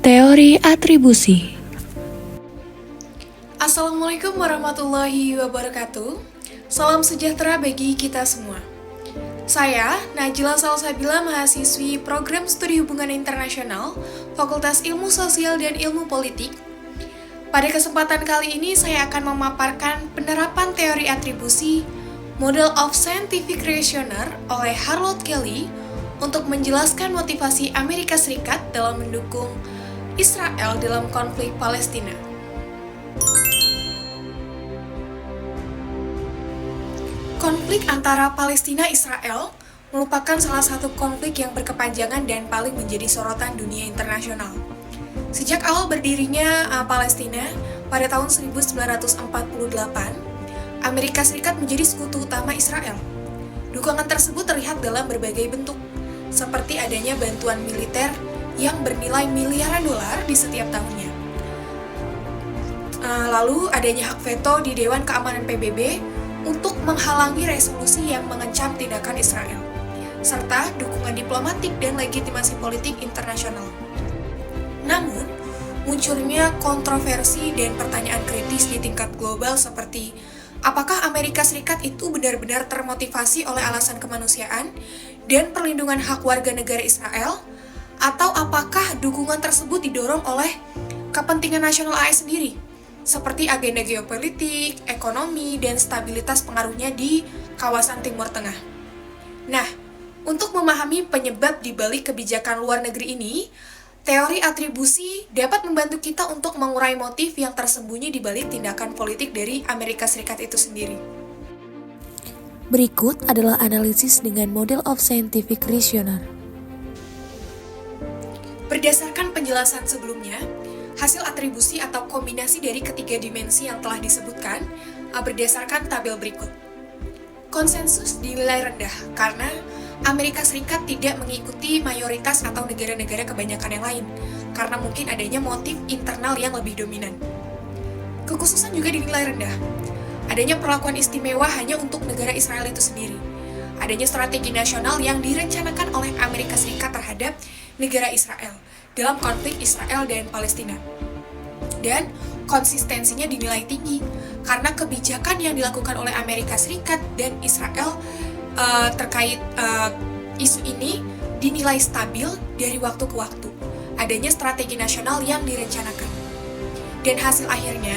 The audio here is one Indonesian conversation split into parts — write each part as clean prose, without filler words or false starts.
Teori atribusi. Assalamualaikum warahmatullahi wabarakatuh. Salam sejahtera bagi kita semua. Saya, Najila Salsabila, mahasiswi Program Studi Hubungan Internasional, Fakultas Ilmu Sosial dan Ilmu Politik. Pada kesempatan kali ini, saya akan memaparkan penerapan teori atribusi Model of Scientific Reasoner oleh Harold Kelly untuk menjelaskan motivasi Amerika Serikat dalam mendukung Israel dalam konflik Palestina. Konflik antara Palestina-Israel merupakan salah satu konflik yang berkepanjangan dan paling menjadi sorotan dunia internasional. Sejak awal berdirinya Palestina pada tahun 1948, Amerika Serikat menjadi sekutu utama Israel. Dukungan tersebut terlihat dalam berbagai bentuk, seperti adanya bantuan militer yang bernilai miliaran dolar di setiap tahunnya. Lalu adanya hak veto di Dewan Keamanan PBB untuk menghalangi resolusi yang mengancam tindakan Israel, serta dukungan diplomatik dan legitimasi politik internasional. Namun, munculnya kontroversi dan pertanyaan kritis di tingkat global seperti apakah Amerika Serikat itu benar-benar termotivasi oleh alasan kemanusiaan dan perlindungan hak warga negara Israel, atau apakah dukungan tersebut didorong oleh kepentingan nasional AS sendiri, seperti agenda geopolitik, ekonomi, dan stabilitas pengaruhnya di kawasan Timur Tengah. Nah, untuk memahami penyebab di balik kebijakan luar negeri ini, teori atribusi dapat membantu kita untuk mengurai motif yang tersembunyi di balik tindakan politik dari Amerika Serikat itu sendiri. Berikut adalah analisis dengan Model of Scientific Reasoner. Berdasarkan penjelasan sebelumnya, hasil atribusi atau kombinasi dari ketiga dimensi yang telah disebutkan berdasarkan tabel berikut. Konsensus dinilai rendah karena Amerika Serikat tidak mengikuti mayoritas atau negara-negara kebanyakan yang lain, karena mungkin adanya motif internal yang lebih dominan. Kekhususan juga dinilai rendah. Adanya perlakuan istimewa hanya untuk negara Israel itu sendiri. Adanya strategi nasional yang direncanakan oleh Amerika Serikat terhadap negara Israel dalam konflik Israel dan Palestina. Dan konsistensinya dinilai tinggi karena kebijakan yang dilakukan oleh Amerika Serikat dan Israel terkait isu ini dinilai stabil dari waktu ke waktu. Adanya strategi nasional yang direncanakan. Dan hasil akhirnya,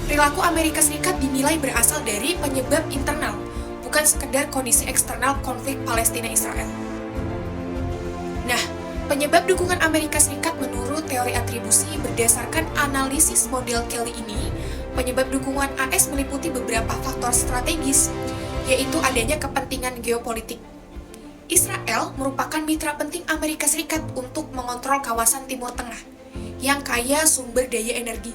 perilaku Amerika Serikat dinilai berasal dari penyebab internal, bukan sekedar kondisi eksternal konflik Palestina-Israel. Nah, penyebab dukungan Amerika Serikat menurut teori atribusi berdasarkan analisis model Kelly ini, penyebab dukungan AS meliputi beberapa faktor strategis, yaitu adanya kepentingan geopolitik. Israel merupakan mitra penting Amerika Serikat untuk mengontrol kawasan Timur Tengah yang kaya sumber daya energi,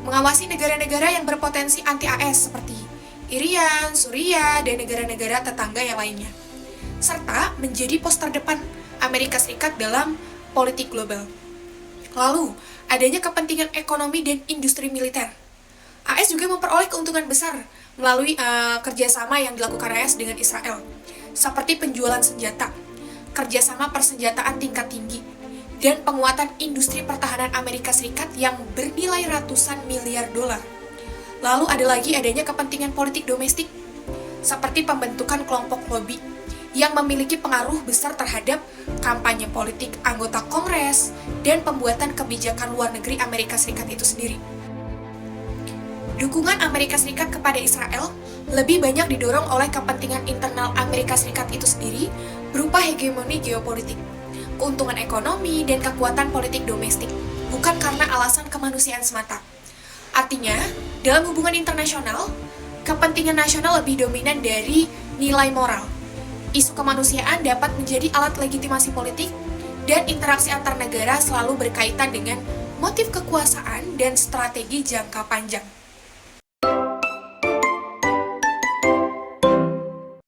mengawasi negara-negara yang berpotensi anti-AS seperti Iran, Suriah, dan negara-negara tetangga yang lainnya, serta menjadi pos terdepan Amerika Serikat dalam politik global. Lalu, adanya kepentingan ekonomi dan industri militer. AS juga memperoleh keuntungan besar melalui kerjasama yang dilakukan AS dengan Israel, seperti penjualan senjata, kerjasama persenjataan tingkat tinggi, dan penguatan industri pertahanan Amerika Serikat yang bernilai ratusan miliar dolar. Lalu adanya kepentingan politik domestik, seperti pembentukan kelompok lobby yang memiliki pengaruh besar terhadap kampanye politik anggota Kongres dan pembuatan kebijakan luar negeri Amerika Serikat itu sendiri. Dukungan Amerika Serikat kepada Israel lebih banyak didorong oleh kepentingan internal Amerika Serikat itu sendiri berupa hegemoni geopolitik, keuntungan ekonomi, dan kekuatan politik domestik, bukan karena alasan kemanusiaan semata. Artinya, dalam hubungan internasional, kepentingan nasional lebih dominan dari nilai moral. Isu kemanusiaan dapat menjadi alat legitimasi politik, dan interaksi antar negara selalu berkaitan dengan motif kekuasaan dan strategi jangka panjang.